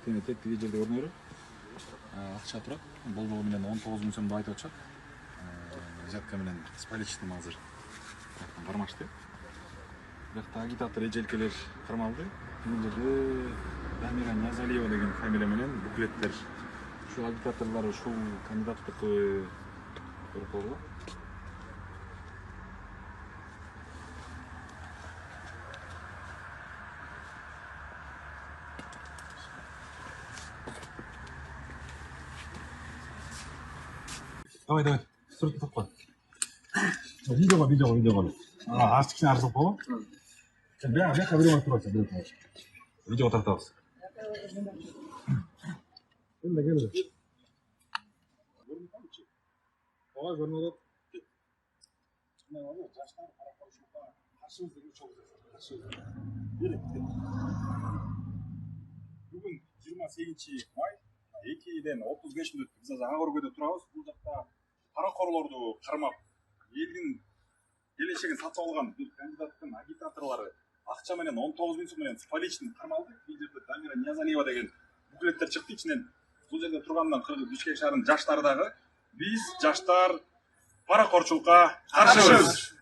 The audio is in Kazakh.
тегине тиги жерде көрүнөрү. Акча турат. Болбогу менен 19 миң сомду айтып атышат. Взятка менен с поличным азыр бармашты. Биякта агитатор эжелкелер кармалды. Бул жерде Дамира Ниязалиева деген фамилия менен буклеттер. Ушул агитаторлор ушул кандидаттыкты көрүп койгула. Давай, суретке тап қой. Видеоға. Кішкене арзып қой. Бияққа біреу тұрасың, видеоға тартамыз. Келді. Оға көрінеді. Жаштар қарақоршылыққа қаршымыз деген шоу жасады. Бүгін 28 май 2-ден 35 мүнөт біз жаңа көргөдө турабыз. Бұл жақта парақорлорду кармап, элдин келечегин сатып алган бир кандидаттын агитаторлору акча менен 19 миң сом менен с поличным кармалды. Бул жерде Дамира Ниязалиева деген буклеттер чыкты ичинен. Бул жерде тургандан Бишкек шаарынын жаштары дагы биз жаштар парақорчулукка каршыбыз.